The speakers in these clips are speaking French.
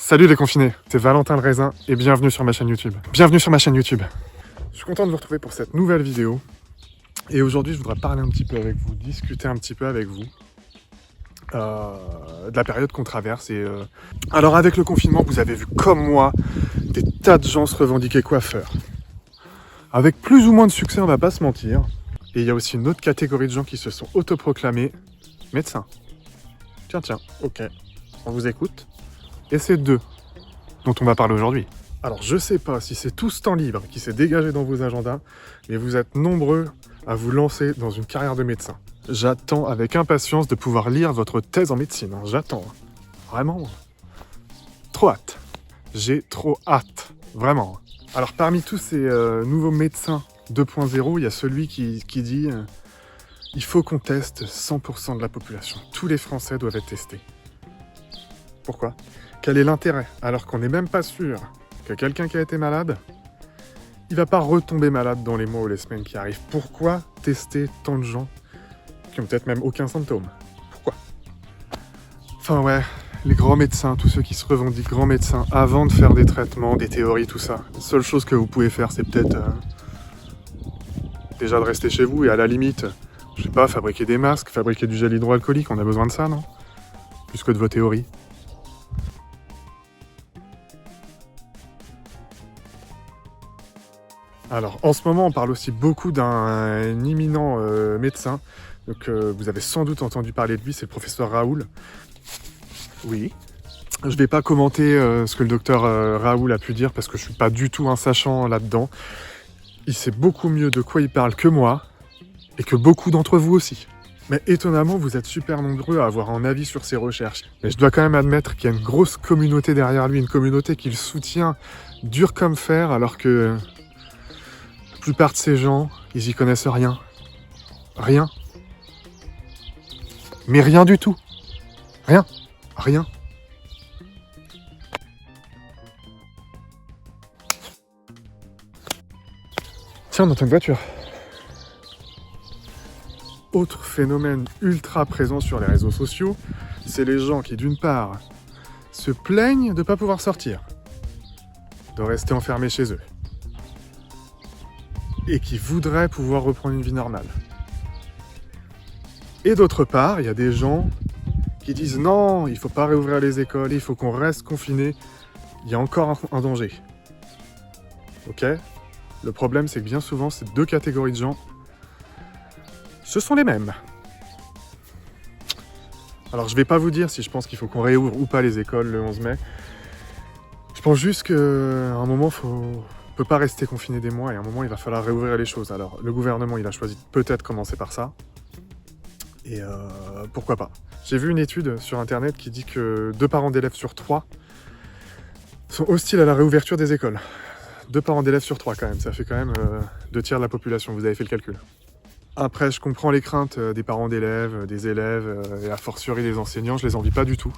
Salut les confinés, c'est Valentin le Raisin et bienvenue sur ma chaîne YouTube. Bienvenue sur ma chaîne YouTube. Je suis content de vous retrouver pour cette nouvelle vidéo. Et aujourd'hui, je voudrais parler un petit peu avec vous, discuter un petit peu avec vous de la période qu'on traverse. Alors avec le confinement, vous avez vu comme moi des tas de gens se revendiquer coiffeurs. Avec plus ou moins de succès, on va pas se mentir. Et il y a aussi une autre catégorie de gens qui se sont autoproclamés médecins. Tiens, ok, on vous écoute. Et c'est d'eux dont on va parler aujourd'hui. Alors je sais pas si c'est tout ce temps libre qui s'est dégagé dans vos agendas, mais vous êtes nombreux à vous lancer dans une carrière de médecin. J'attends avec impatience de pouvoir lire votre thèse en médecine. J'attends. Vraiment. Trop hâte. J'ai trop hâte. Vraiment. Alors parmi tous ces nouveaux médecins 2.0, il y a celui qui dit il faut qu'on teste 100% de la population. Tous les Français doivent être testés. Pourquoi ? Quel est l'intérêt ? Alors qu'on n'est même pas sûr que quelqu'un qui a été malade, il va pas retomber malade dans les mois ou les semaines qui arrivent. Pourquoi tester tant de gens qui ont peut-être même aucun symptôme ? Pourquoi ? Enfin ouais, les grands médecins, tous ceux qui se revendiquent grands médecins, avant de faire des traitements, des théories, tout ça, la seule chose que vous pouvez faire, c'est peut-être déjà de rester chez vous et à la limite, je sais pas, fabriquer des masques, fabriquer du gel hydroalcoolique, on a besoin de ça, non ? Plus que de vos théories. Alors, en ce moment, on parle aussi beaucoup d'un imminent médecin. Donc, vous avez sans doute entendu parler de lui, c'est le professeur Raoul. Oui. Je ne vais pas commenter ce que le docteur Raoul a pu dire parce que je ne suis pas du tout un sachant là-dedans. Il sait beaucoup mieux de quoi il parle que moi et que beaucoup d'entre vous aussi. Mais étonnamment, vous êtes super nombreux à avoir un avis sur ses recherches. Mais je dois quand même admettre qu'il y a une grosse communauté derrière lui, une communauté qui le soutient dur comme fer alors que... La plupart de ces gens, ils y connaissent rien. Rien. Mais rien du tout. Rien. Rien. Tiens, on entend une voiture. Autre phénomène ultra présent sur les réseaux sociaux, c'est les gens qui, d'une part, se plaignent de ne pas pouvoir sortir, de rester enfermés chez eux, et qui voudraient pouvoir reprendre une vie normale. Et d'autre part, il y a des gens qui disent non, il ne faut pas réouvrir les écoles, il faut qu'on reste confiné, il y a encore un danger. Ok ? Le problème, c'est que bien souvent, ces deux catégories de gens, ce sont les mêmes. Alors, je ne vais pas vous dire si je pense qu'il faut qu'on réouvre ou pas les écoles le 11 mai. Je pense juste qu'à un moment, on ne peut pas rester confiné des mois et à un moment, il va falloir réouvrir les choses. Alors, le gouvernement, il a choisi de peut-être commencer par ça. Et pourquoi pas. J'ai vu une étude sur Internet qui dit que 2 parents d'élèves sur 3 sont hostiles à la réouverture des écoles. 2 parents d'élèves sur 3 quand même, ça fait quand même 2 tiers de la population, vous avez fait le calcul. Après, je comprends les craintes des parents d'élèves, des élèves et a fortiori des enseignants, je les envie pas du tout.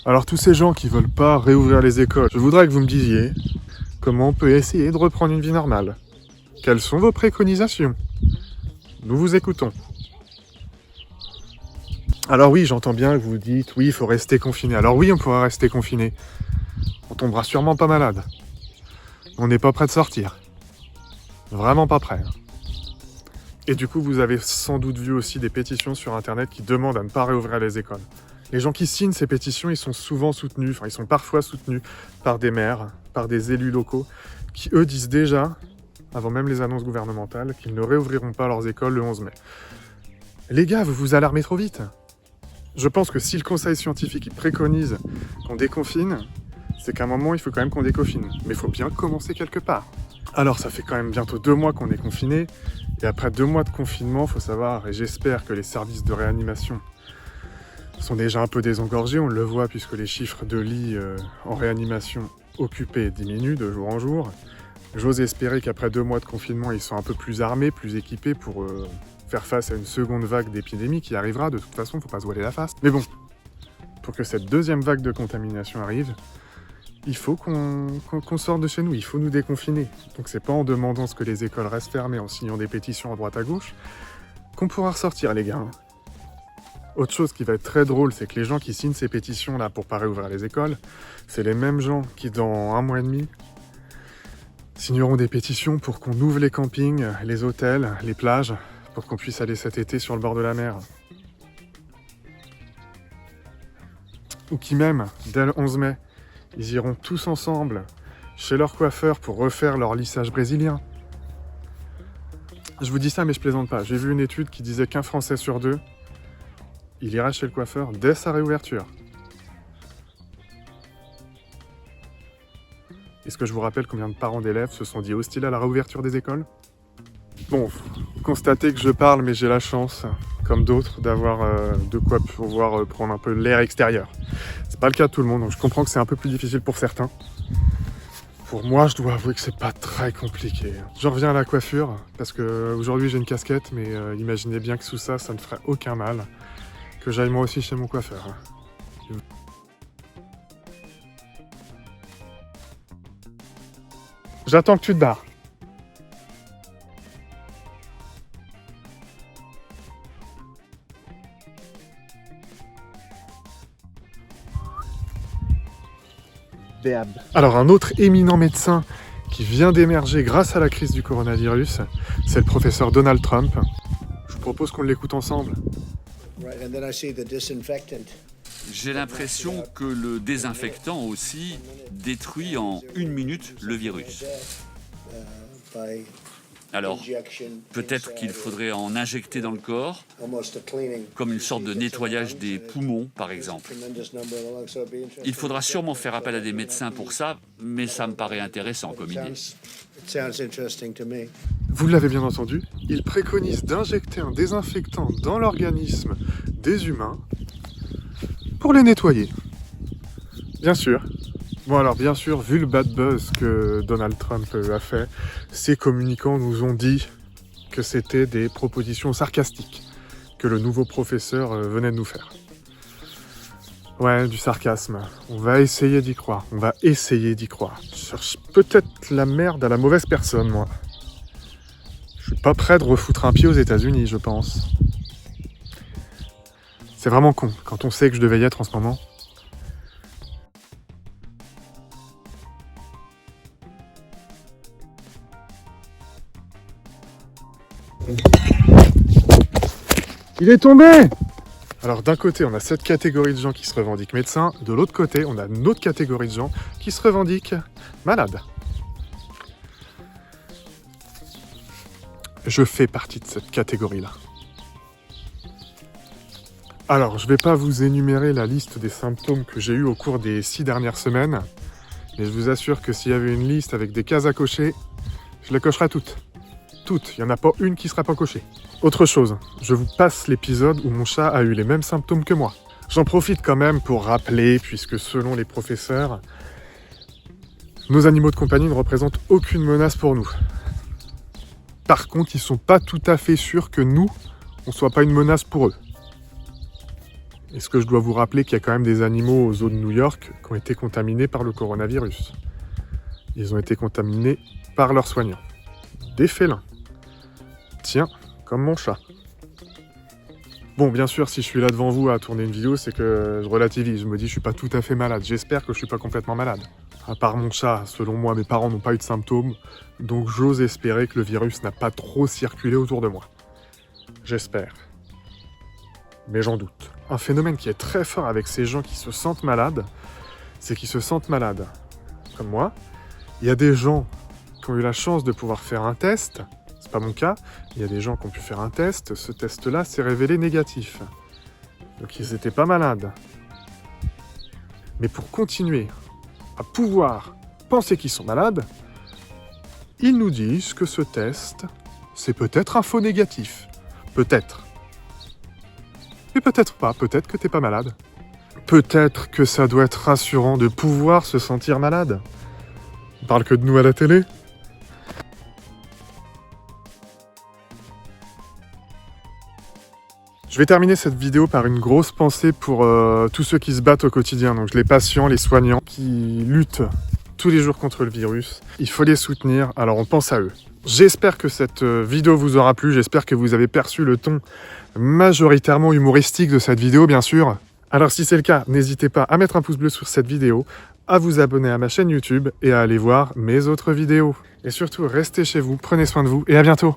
Alors tous ces gens qui veulent pas réouvrir les écoles, je voudrais que vous me disiez comment on peut essayer de reprendre une vie normale. Quelles sont vos préconisations ? Nous vous écoutons. Alors oui, j'entends bien que vous dites, oui, il faut rester confiné. Alors oui, on pourra rester confiné. On tombera sûrement pas malade. On n'est pas prêt de sortir. Vraiment pas prêt. Et du coup, vous avez sans doute vu aussi des pétitions sur Internet qui demandent à ne pas réouvrir les écoles. Les gens qui signent ces pétitions, ils sont souvent soutenus, enfin ils sont parfois soutenus par des maires, par des élus locaux, qui eux disent déjà, avant même les annonces gouvernementales, qu'ils ne réouvriront pas leurs écoles le 11 mai. Les gars, vous vous alarmez trop vite. Je pense que si le conseil scientifique il préconise qu'on déconfine, c'est qu'à un moment, il faut quand même qu'on déconfine. Mais il faut bien commencer quelque part. Alors, ça fait quand même bientôt 2 mois qu'on est confiné. Et après 2 mois de confinement, il faut savoir, et j'espère que les services de réanimation sont déjà un peu désengorgés. On le voit puisque les chiffres de lits en réanimation occupés diminuent de jour en jour. J'ose espérer qu'après 2 mois de confinement, ils sont un peu plus armés, plus équipés pour faire face à une seconde vague d'épidémie qui arrivera. De toute façon, il ne faut pas se voiler la face. Mais bon, pour que cette deuxième vague de contamination arrive, il faut qu'on sorte de chez nous, il faut nous déconfiner. Donc c'est pas en demandant à ce que les écoles restent fermées, en signant des pétitions à droite à gauche, qu'on pourra ressortir les gars. Autre chose qui va être très drôle, c'est que les gens qui signent ces pétitions-là pour pas réouvrir les écoles, c'est les mêmes gens qui, dans 1 mois et demi, signeront des pétitions pour qu'on ouvre les campings, les hôtels, les plages, pour qu'on puisse aller cet été sur le bord de la mer. Ou qui même, dès le 11 mai, ils iront tous ensemble chez leur coiffeur pour refaire leur lissage brésilien. Je vous dis ça, mais je plaisante pas. J'ai vu une étude qui disait qu'un Français sur 2, il ira chez le coiffeur dès sa réouverture. Est-ce que je vous rappelle combien de parents d'élèves se sont dit hostiles à la réouverture des écoles? Bon, constatez que je parle, mais j'ai la chance, comme d'autres, d'avoir de quoi pouvoir prendre un peu l'air extérieur. C'est pas le cas de tout le monde, donc je comprends que c'est un peu plus difficile pour certains. Pour moi, je dois avouer que c'est pas très compliqué. J'en reviens à la coiffure, parce que aujourd'hui j'ai une casquette, mais imaginez bien que sous ça, ça ne ferait aucun mal que j'aille moi aussi chez mon coiffeur. J'attends que tu te barres. Alors un autre éminent médecin qui vient d'émerger grâce à la crise du coronavirus, c'est le professeur Donald Trump. Je vous propose qu'on l'écoute ensemble. J'ai l'impression que le désinfectant aussi détruit en 1 minute le virus. Alors, peut-être qu'il faudrait en injecter dans le corps, comme une sorte de nettoyage des poumons, par exemple. Il faudra sûrement faire appel à des médecins pour ça, mais ça me paraît intéressant comme idée. Vous l'avez bien entendu, il préconise d'injecter un désinfectant dans l'organisme des humains pour les nettoyer. Bien sûr. Bon alors bien sûr, vu le bad buzz que Donald Trump a fait, ses communicants nous ont dit que c'était des propositions sarcastiques que le nouveau professeur venait de nous faire. Ouais, du sarcasme. On va essayer d'y croire. On va essayer d'y croire. Je cherche peut-être la merde à la mauvaise personne, moi. Je suis pas prêt de refoutre un pied aux États-Unis, je pense. C'est vraiment con, quand on sait que je devais y être en ce moment. Il est tombé! Alors d'un côté, on a cette catégorie de gens qui se revendiquent médecins, de l'autre côté, on a une autre catégorie de gens qui se revendiquent malades. Je fais partie de cette catégorie-là. Alors, je ne vais pas vous énumérer la liste des symptômes que j'ai eus au cours des 6 dernières semaines, mais je vous assure que s'il y avait une liste avec des cases à cocher, je les cocherais toutes. Toutes, il n'y en a pas une qui ne sera pas cochée. Autre chose, je vous passe l'épisode où mon chat a eu les mêmes symptômes que moi. J'en profite quand même pour rappeler, puisque selon les professeurs, nos animaux de compagnie ne représentent aucune menace pour nous. Par contre, ils ne sont pas tout à fait sûrs que nous, on ne soit pas une menace pour eux. Est-ce que je dois vous rappeler qu'il y a quand même des animaux aux eaux de New York qui ont été contaminés par le coronavirus? Ils ont été contaminés par leurs soignants. Des félins. Tiens, comme mon chat. Bon, bien sûr, si je suis là devant vous à tourner une vidéo, c'est que je relativise. Je me dis, je suis pas tout à fait malade. J'espère que je suis pas complètement malade. À part mon chat, selon moi, mes parents n'ont pas eu de symptômes. Donc j'ose espérer que le virus n'a pas trop circulé autour de moi. J'espère. Mais j'en doute. Un phénomène qui est très fort avec ces gens qui se sentent malades, c'est qu'ils se sentent malades. Comme moi, il y a des gens qui ont eu la chance de pouvoir faire un test. C'est pas mon cas. Il y a des gens qui ont pu faire un test. Ce test-là s'est révélé négatif. Donc ils n'étaient pas malades. Mais pour continuer à pouvoir penser qu'ils sont malades, ils nous disent que ce test, c'est peut-être un faux négatif. Peut-être. Mais peut-être pas. Peut-être que t'es pas malade. Peut-être que ça doit être rassurant de pouvoir se sentir malade. On parle que de nous à la télé. Je vais terminer cette vidéo par une grosse pensée pour tous ceux qui se battent au quotidien, donc les patients, les soignants qui luttent tous les jours contre le virus. Il faut les soutenir, alors on pense à eux. J'espère que cette vidéo vous aura plu, j'espère que vous avez perçu le ton majoritairement humoristique de cette vidéo, bien sûr. Alors si c'est le cas, n'hésitez pas à mettre un pouce bleu sur cette vidéo, à vous abonner à ma chaîne YouTube et à aller voir mes autres vidéos. Et surtout, restez chez vous, prenez soin de vous et à bientôt.